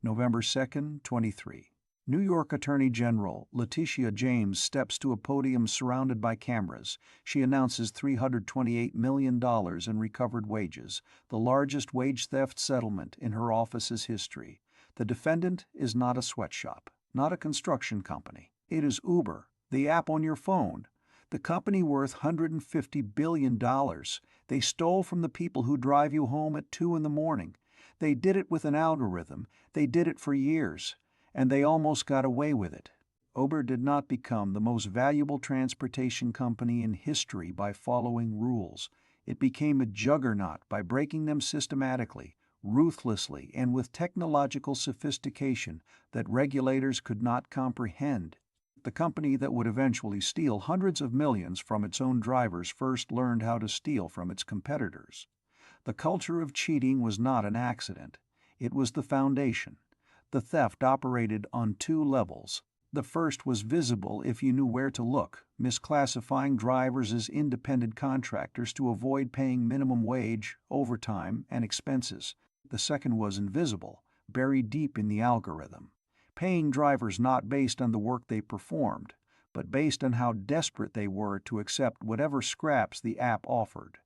November 2nd, 23. New York Attorney General Letitia James steps to a podium surrounded by cameras. She announces $328 million in recovered wages, the largest wage theft settlement in her office's history. The defendant is not a sweatshop, not a construction company. It is Uber, the app on your phone. The company worth $150 billion. They stole from the people who drive you home at 2 in the morning. They did it with an algorithm. They did it for years. And they almost got away with it. Uber did not become the most valuable transportation company in history by following rules. It became a juggernaut by breaking them systematically, ruthlessly, and with technological sophistication that regulators could not comprehend. The company that would eventually steal hundreds of millions from its own drivers first learned how to steal from its competitors. The culture of cheating was not an accident. It was the foundation. The theft operated on 2 levels. The first was visible if you knew where to look, misclassifying drivers as independent contractors to avoid paying minimum wage, overtime, and expenses. The second was invisible, buried deep in the algorithm, paying drivers not based on the work they performed, but based on how desperate they were to accept whatever scraps the app offered.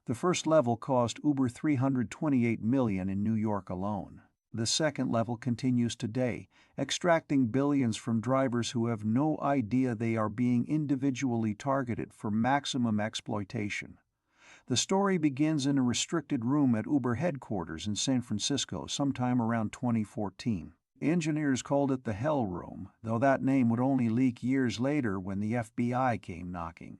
The first level cost Uber $328 million in New York alone. The second level continues today, extracting billions from drivers who have no idea they are being individually targeted for maximum exploitation. The story begins in a restricted room at Uber headquarters in San Francisco sometime around 2014. Engineers called it the Hell Room, though that name would only leak years later when the FBI came knocking.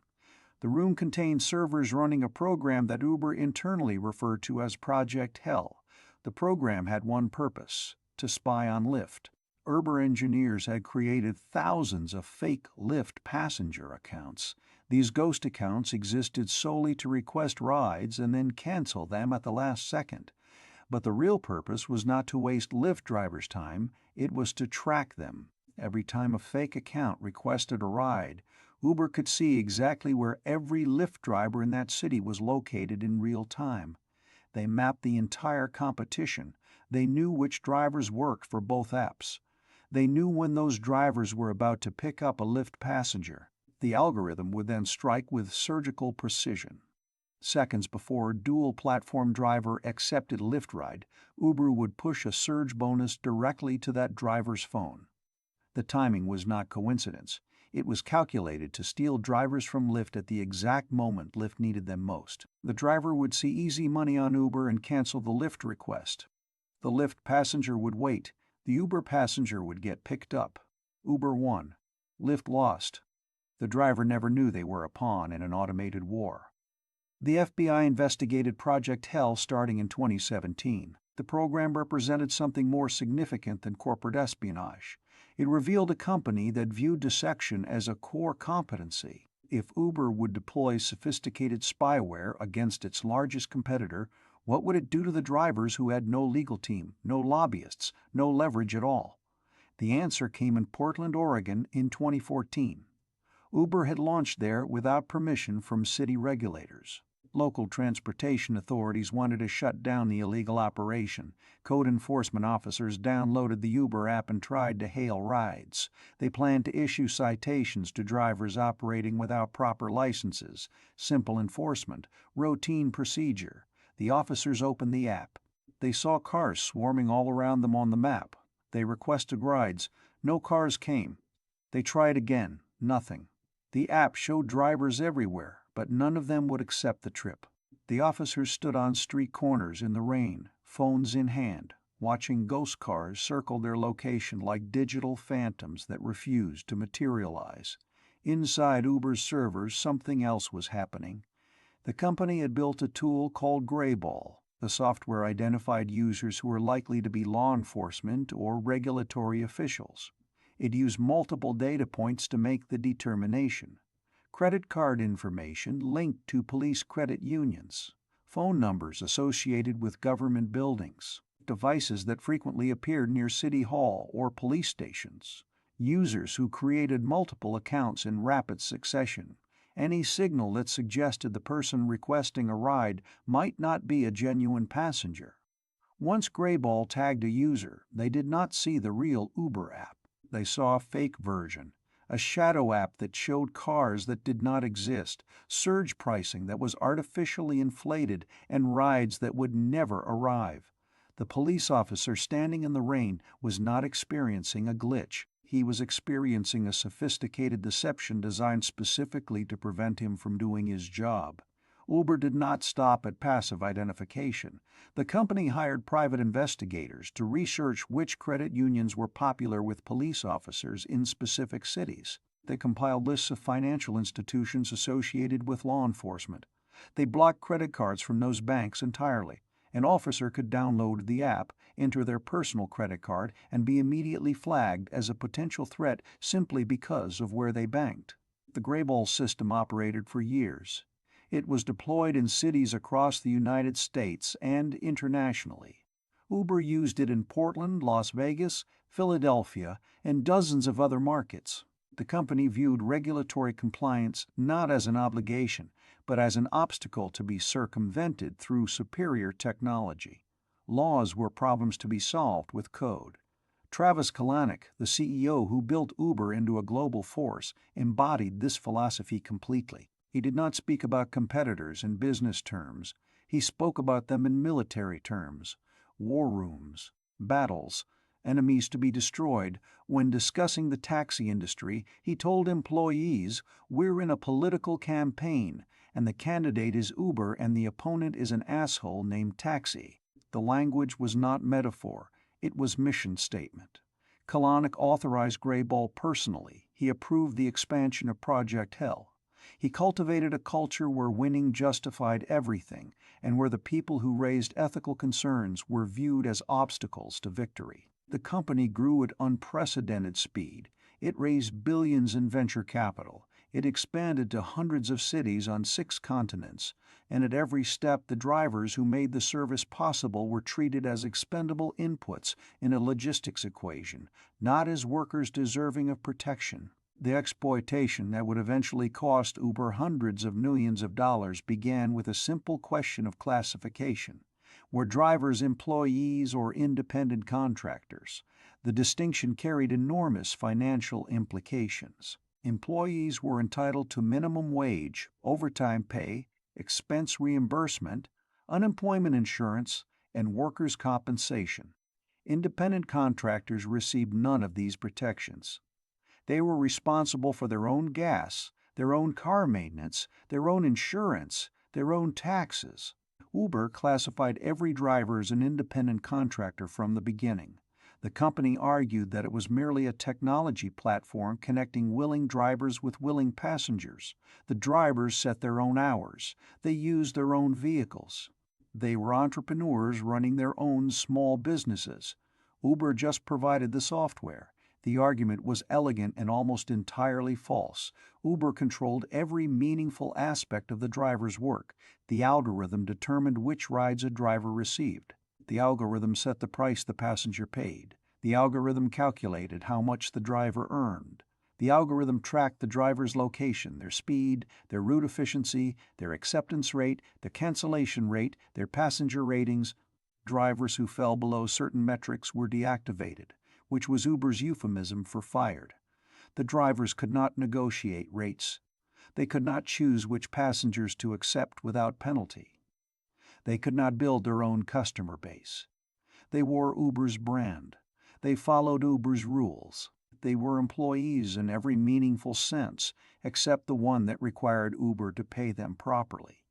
The room contained servers running a program that Uber internally referred to as Project Hell. The program had one purpose: to spy on Lyft. Uber engineers had created thousands of fake Lyft passenger accounts. These ghost accounts existed solely to request rides and then cancel them at the last second. But the real purpose was not to waste Lyft drivers' time, it was to track them. Every time a fake account requested a ride, Uber could see exactly where every Lyft driver in that city was located in real time. They mapped the entire competition. They knew which drivers worked for both apps. They knew when those drivers were about to pick up a Lyft passenger. The algorithm would then strike with surgical precision. Seconds before a dual-platform driver accepted a Lyft ride, Uber would push a surge bonus directly to that driver's phone. The timing was not coincidence. It was calculated to steal drivers from Lyft at the exact moment Lyft needed them most. The driver would see easy money on Uber and cancel the Lyft request. The Lyft passenger would wait. The Uber passenger would get picked up. Uber won. Lyft lost. The driver never knew they were a pawn in an automated war. The FBI investigated Project Hell starting in 2017. The program represented something more significant than corporate espionage. It revealed a company that viewed dissection as a core competency. If Uber would deploy sophisticated spyware against its largest competitor, what would it do to the drivers who had no legal team, no lobbyists, no leverage at all? The answer came in Portland, Oregon in 2014. Uber had launched there without permission from city regulators. Local transportation authorities wanted to shut down the illegal operation. Code enforcement officers downloaded the Uber app and tried to hail rides. They planned to issue citations to drivers operating without proper licenses. Simple enforcement, routine procedure. The officers opened the app. They saw cars swarming all around them on the map. They requested rides. No cars came. They tried again. Nothing. The app showed drivers everywhere, but none of them would accept the trip. The officers stood on street corners in the rain, phones in hand, watching ghost cars circle their location like digital phantoms that refused to materialize. Inside Uber's servers, something else was happening. The company had built a tool called Greyball. The software identified users who were likely to be law enforcement or regulatory officials. It used multiple data points to make the determination. Credit card information linked to police credit unions, phone numbers associated with government buildings, devices that frequently appeared near City Hall or police stations, users who created multiple accounts in rapid succession, any signal that suggested the person requesting a ride might not be a genuine passenger. Once Greyball tagged a user, they did not see the real Uber app. They saw a fake version, a shadow app that showed cars that did not exist, surge pricing that was artificially inflated, and rides that would never arrive. The police officer standing in the rain was not experiencing a glitch. He was experiencing a sophisticated deception designed specifically to prevent him from doing his job. Uber did not stop at passive identification. The company hired private investigators to research which credit unions were popular with police officers in specific cities. They compiled lists of financial institutions associated with law enforcement. They blocked credit cards from those banks entirely. An officer could download the app, enter their personal credit card, and be immediately flagged as a potential threat simply because of where they banked. The Greyball system operated for years. It was deployed in cities across the United States and internationally. Uber used it in Portland, Las Vegas, Philadelphia, and dozens of other markets. The company viewed regulatory compliance not as an obligation, but as an obstacle to be circumvented through superior technology. Laws were problems to be solved with code. Travis Kalanick, the CEO who built Uber into a global force, embodied this philosophy completely. He did not speak about competitors in business terms. He spoke about them in military terms: war rooms, battles, enemies to be destroyed. When discussing the taxi industry, he told employees, "We're in a political campaign, and the candidate is Uber and the opponent is an asshole named Taxi." The language was not metaphor, it was mission statement. Kalanick authorized Greyball personally. He approved the expansion of Project Hell. He cultivated a culture where winning justified everything, and where the people who raised ethical concerns were viewed as obstacles to victory. The company grew at unprecedented speed. It raised billions in venture capital. It expanded to hundreds of cities on 6 continents, and at every step the drivers who made the service possible were treated as expendable inputs in a logistics equation, not as workers deserving of protection. The exploitation that would eventually cost Uber hundreds of millions of dollars began with a simple question of classification. Were drivers employees or independent contractors? The distinction carried enormous financial implications. Employees were entitled to minimum wage, overtime pay, expense reimbursement, unemployment insurance, and workers' compensation. Independent contractors received none of these protections. They were responsible for their own gas, their own car maintenance, their own insurance, their own taxes. Uber classified every driver as an independent contractor from the beginning. The company argued that it was merely a technology platform connecting willing drivers with willing passengers. The drivers set their own hours. They used their own vehicles. They were entrepreneurs running their own small businesses. Uber just provided the software. The argument was elegant and almost entirely false. Uber controlled every meaningful aspect of the driver's work. The algorithm determined which rides a driver received. The algorithm set the price the passenger paid. The algorithm calculated how much the driver earned. The algorithm tracked the driver's location, their speed, their route efficiency, their acceptance rate, the cancellation rate, their passenger ratings. Drivers who fell below certain metrics were deactivated, which was Uber's euphemism for fired. The drivers could not negotiate rates. They could not choose which passengers to accept without penalty. They could not build their own customer base. They wore Uber's brand. They followed Uber's rules. They were employees in every meaningful sense, except the one that required Uber to pay them properly.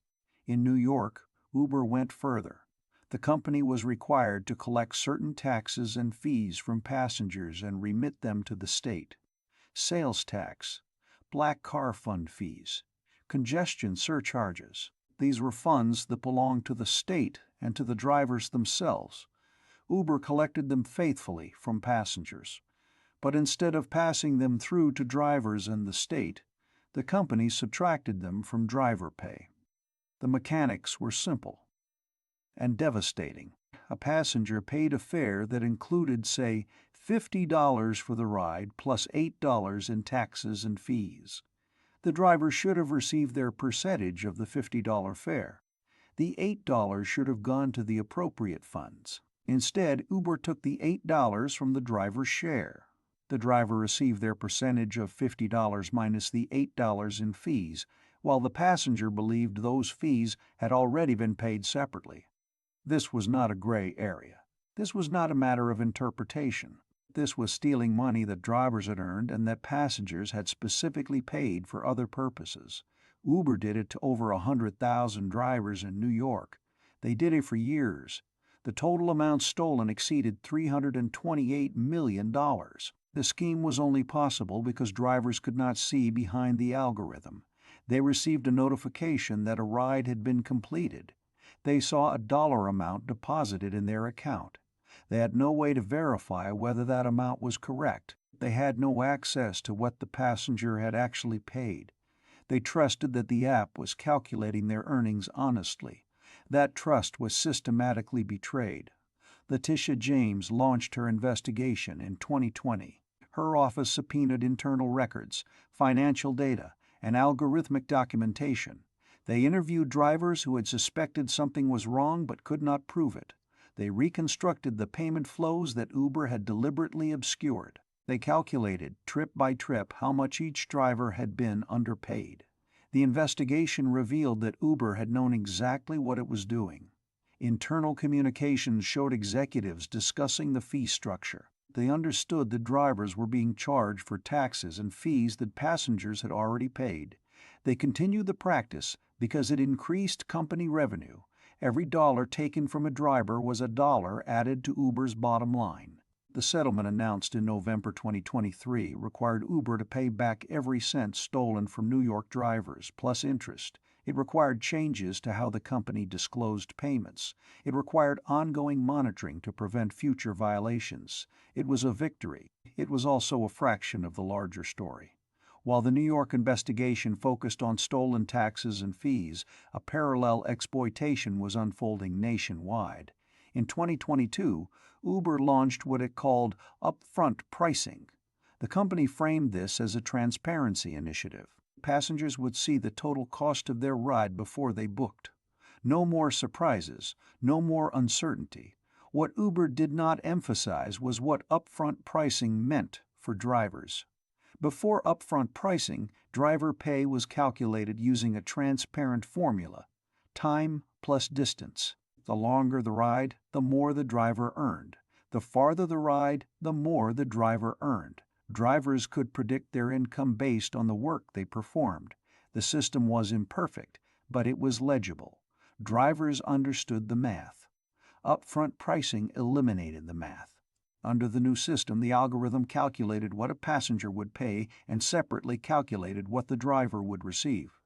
In New York, Uber went further. The company was required to collect certain taxes and fees from passengers and remit them to the state. Sales tax, black car fund fees, congestion surcharges. These were funds that belonged to the state and to the drivers themselves. Uber collected them faithfully from passengers. But instead of passing them through to drivers and the state, the company subtracted them from driver pay. The mechanics were simple and devastating. A passenger paid a fare that included, say, $50 for the ride plus $8 in taxes and fees. The driver should have received their percentage of the $50 fare. The $8 should have gone to the appropriate funds. Instead, Uber took the $8 from the driver's share. The driver received their percentage of $50 minus the $8 in fees, while the passenger believed those fees had already been paid separately. This was not a gray area. This was not a matter of interpretation. This was stealing money that drivers had earned and that passengers had specifically paid for other purposes. Uber did it to over 100,000 drivers in New York. They did it for years. The total amount stolen exceeded $328 million. The scheme was only possible because drivers could not see behind the algorithm. They received a notification that a ride had been completed. They saw a dollar amount deposited in their account. They had no way to verify whether that amount was correct. They had no access to what the passenger had actually paid. They trusted that the app was calculating their earnings honestly. That trust was systematically betrayed. Letitia James launched her investigation in 2020. Her office subpoenaed internal records, financial data, and algorithmic documentation. They interviewed drivers who had suspected something was wrong but could not prove it. They reconstructed the payment flows that Uber had deliberately obscured. They calculated, trip by trip, how much each driver had been underpaid. The investigation revealed that Uber had known exactly what it was doing. Internal communications showed executives discussing the fee structure. They understood that drivers were being charged for taxes and fees that passengers had already paid. They continued the practice because it increased company revenue. Every dollar taken from a driver was a dollar added to Uber's bottom line. The settlement announced in November 2023 required Uber to pay back every cent stolen from New York drivers, plus interest. It required changes to how the company disclosed payments. It required ongoing monitoring to prevent future violations. It was a victory. It was also a fraction of the larger story. While the New York investigation focused on stolen taxes and fees, a parallel exploitation was unfolding nationwide. In 2022, Uber launched what it called Upfront Pricing. The company framed this as a transparency initiative. Passengers would see the total cost of their ride before they booked. No more surprises, no more uncertainty. What Uber did not emphasize was what upfront pricing meant for drivers. Before upfront pricing, driver pay was calculated using a transparent formula: time plus distance. The longer the ride, the more the driver earned. The farther the ride, the more the driver earned. Drivers could predict their income based on the work they performed. The system was imperfect, but it was legible. Drivers understood the math. Upfront pricing eliminated the math. Under the new system, the algorithm calculated what a passenger would pay and separately calculated what the driver would receive.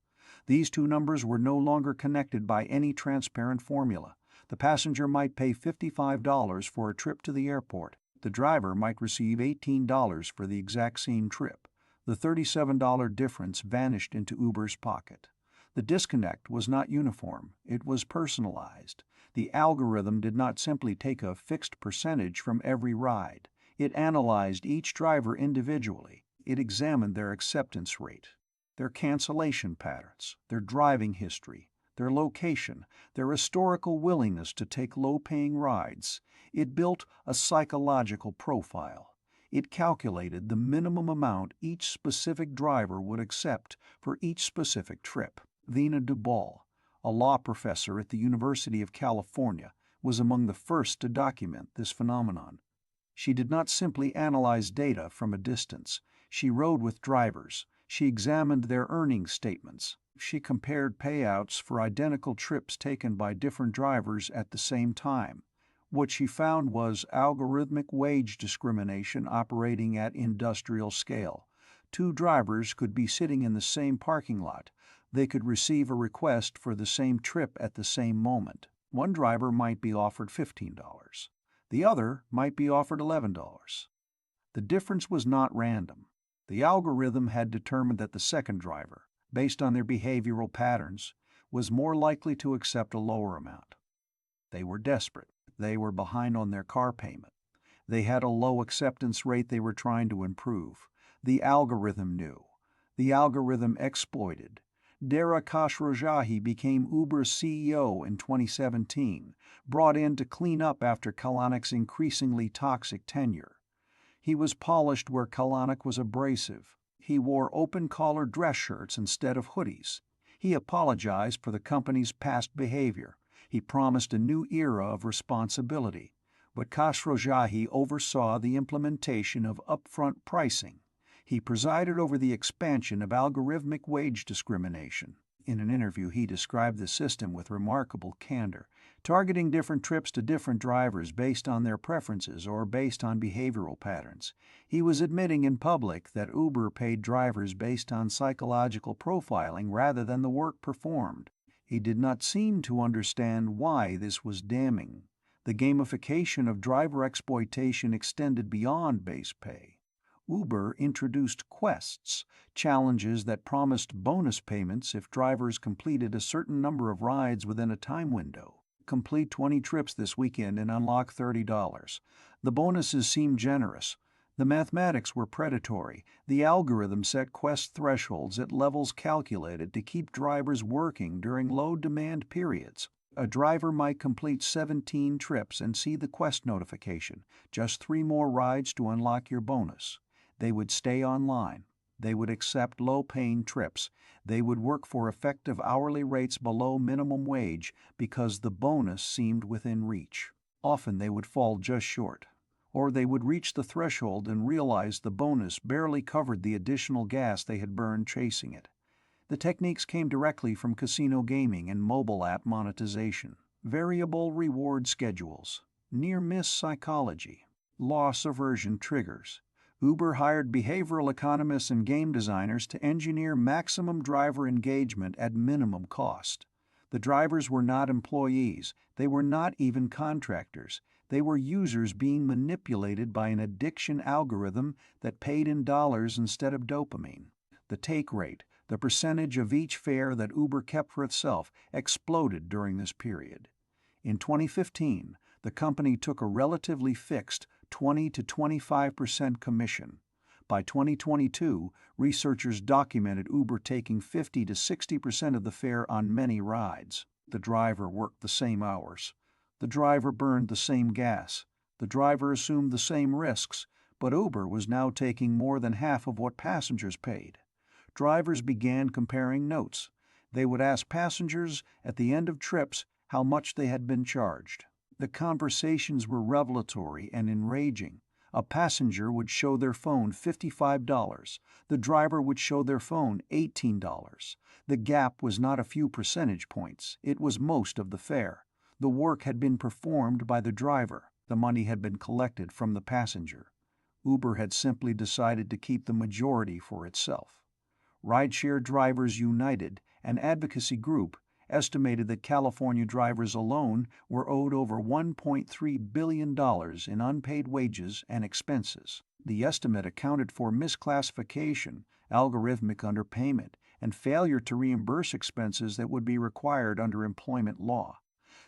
These two numbers were no longer connected by any transparent formula. The passenger might pay $55 for a trip to the airport. The driver might receive $18 for the exact same trip. The $37 difference vanished into Uber's pocket. The disconnect was not uniform, it was personalized. The algorithm did not simply take a fixed percentage from every ride. It analyzed each driver individually. It examined their acceptance rate, their cancellation patterns, their driving history, their location, their historical willingness to take low-paying rides. It built a psychological profile. It calculated the minimum amount each specific driver would accept for each specific trip. Vina Dubal, a law professor at the University of California, was among the first to document this phenomenon. She did not simply analyze data from a distance. She rode with drivers. She examined their earnings statements. She compared payouts for identical trips taken by different drivers at the same time. What she found was algorithmic wage discrimination operating at industrial scale. Two drivers could be sitting in the same parking lot. They could receive a request for the same trip at the same moment. One driver might be offered $15. The other might be offered $11. The difference was not random. The algorithm had determined that the second driver, based on their behavioral patterns, was more likely to accept a lower amount. They were desperate. They were behind on their car payment. They had a low acceptance rate they were trying to improve. The algorithm knew. The algorithm exploited. Dara Khosrowshahi became Uber's CEO in 2017, brought in to clean up after Kalanick's increasingly toxic tenure. He was polished where Kalanick was abrasive. He wore open-collar dress shirts instead of hoodies. He apologized for the company's past behavior. He promised a new era of responsibility. But Khosrowshahi oversaw the implementation of upfront pricing. He presided over the expansion of algorithmic wage discrimination. In an interview, he described the system with remarkable candor, targeting different trips to different drivers based on their preferences or based on behavioral patterns. He was admitting in public that Uber paid drivers based on psychological profiling rather than the work performed. He did not seem to understand why this was damning. The gamification of driver exploitation extended beyond base pay. Uber introduced quests, challenges that promised bonus payments if drivers completed a certain number of rides within a time window. Complete 20 trips this weekend and unlock $30. The bonuses seemed generous. The mathematics were predatory. The algorithm set quest thresholds at levels calculated to keep drivers working during low-demand periods. A driver might complete 17 trips and see the quest notification, just 3 more rides to unlock your bonus. They would stay online. They would accept low-paying trips. They would work for effective hourly rates below minimum wage because the bonus seemed within reach. Often they would fall just short. Or they would reach the threshold and realize the bonus barely covered the additional gas they had burned chasing it. The techniques came directly from casino gaming and mobile app monetization. Variable reward schedules, near-miss psychology, loss aversion triggers. Uber hired behavioral economists and game designers to engineer maximum driver engagement at minimum cost. The drivers were not employees. They were not even contractors. They were users being manipulated by an addiction algorithm that paid in dollars instead of dopamine. The take rate, the percentage of each fare that Uber kept for itself, exploded during this period. In 2015, the company took a relatively fixed 20 to 25% commission. By 2022, researchers documented Uber taking 50 to 60% of the fare on many rides. The driver worked the same hours. The driver burned the same gas. The driver assumed the same risks, but Uber was now taking more than half of what passengers paid. Drivers began comparing notes. They would ask passengers at the end of trips how much they had been charged. The conversations were revelatory and enraging. A passenger would show their phone $55. The driver would show their phone $18. The gap was not a few percentage points. It was most of the fare. The work had been performed by the driver. The money had been collected from the passenger. Uber had simply decided to keep the majority for itself. Rideshare Drivers United, an advocacy group, estimated that California drivers alone were owed over $1.3 billion in unpaid wages and expenses. The estimate accounted for misclassification, algorithmic underpayment, and failure to reimburse expenses that would be required under employment law.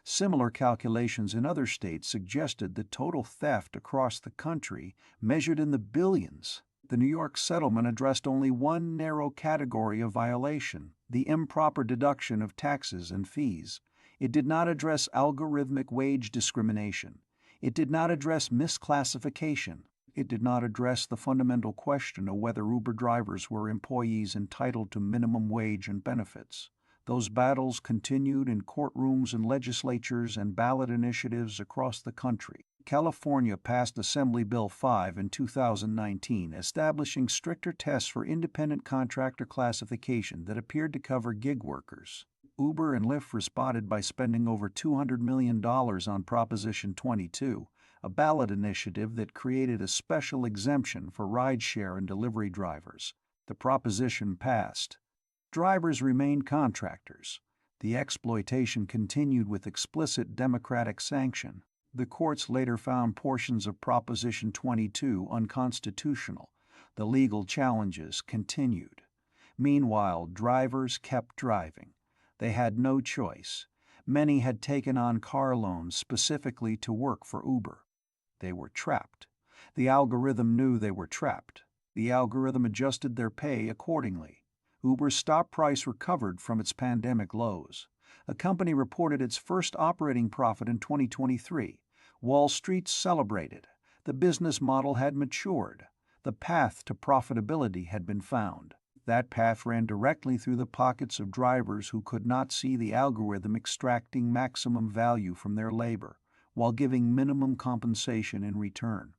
Similar calculations in other states suggested that total theft across the country measured in the billions. The New York settlement addressed only one narrow category of violation, the improper deduction of taxes and fees. It did not address algorithmic wage discrimination. It did not address misclassification. It did not address the fundamental question of whether Uber drivers were employees entitled to minimum wage and benefits. Those battles continued in courtrooms and legislatures and ballot initiatives across the country. California passed Assembly Bill 5 in 2019, establishing stricter tests for independent contractor classification that appeared to cover gig workers. Uber and Lyft responded by spending over $200 million on Proposition 22, a ballot initiative that created a special exemption for rideshare and delivery drivers. The proposition passed. Drivers remained contractors. The exploitation continued with explicit democratic sanction. The courts later found portions of Proposition 22 unconstitutional. The legal challenges continued. Meanwhile, drivers kept driving. They had no choice. Many had taken on car loans specifically to work for Uber. They were trapped. The algorithm knew they were trapped. The algorithm adjusted their pay accordingly. Uber's stock price recovered from its pandemic lows. The company reported its first operating profit in 2023. Wall Street celebrated. The business model had matured. The path to profitability had been found. That path ran directly through the pockets of drivers who could not see the algorithm extracting maximum value from their labor, while giving minimum compensation in return.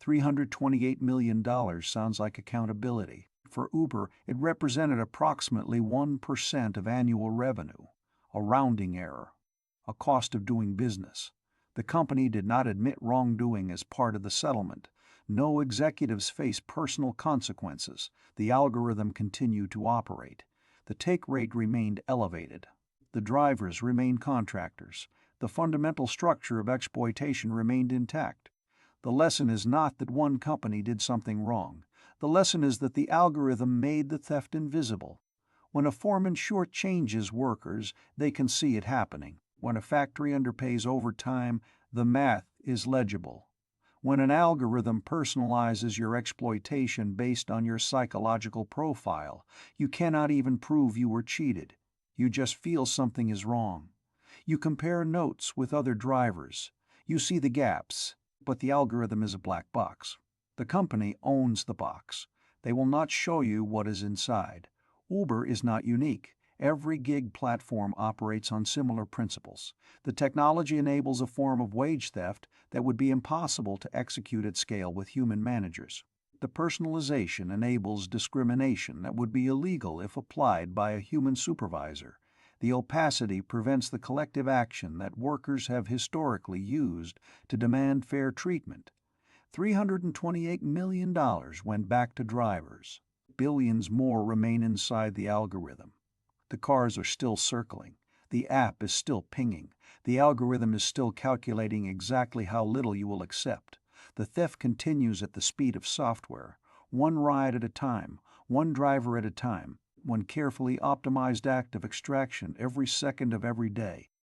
$328 million sounds like accountability. For Uber, it represented approximately 1% of annual revenue, a rounding error, a cost of doing business. The company did not admit wrongdoing as part of the settlement. No executives faced personal consequences. The algorithm continued to operate. The take rate remained elevated. The drivers remained contractors. The fundamental structure of exploitation remained intact. The lesson is not that one company did something wrong. The lesson is that the algorithm made the theft invisible. When a foreman shortchanges workers, they can see it happening. When a factory underpays overtime, the math is legible. When an algorithm personalizes your exploitation based on your psychological profile, you cannot even prove you were cheated. You just feel something is wrong. You compare notes with other drivers. You see the gaps, but the algorithm is a black box. The company owns the box. They will not show you what is inside. Uber is not unique. Every gig platform operates on similar principles. The technology enables a form of wage theft that would be impossible to execute at scale with human managers. The personalization enables discrimination that would be illegal if applied by a human supervisor. The opacity prevents the collective action that workers have historically used to demand fair treatment. $328 million went back to drivers. Billions more remain inside the algorithm. The cars are still circling. The app is still pinging. The algorithm is still calculating exactly how little you will accept. The theft continues at the speed of software, one ride at a time, one driver at a time, one carefully optimized act of extraction every second of every day.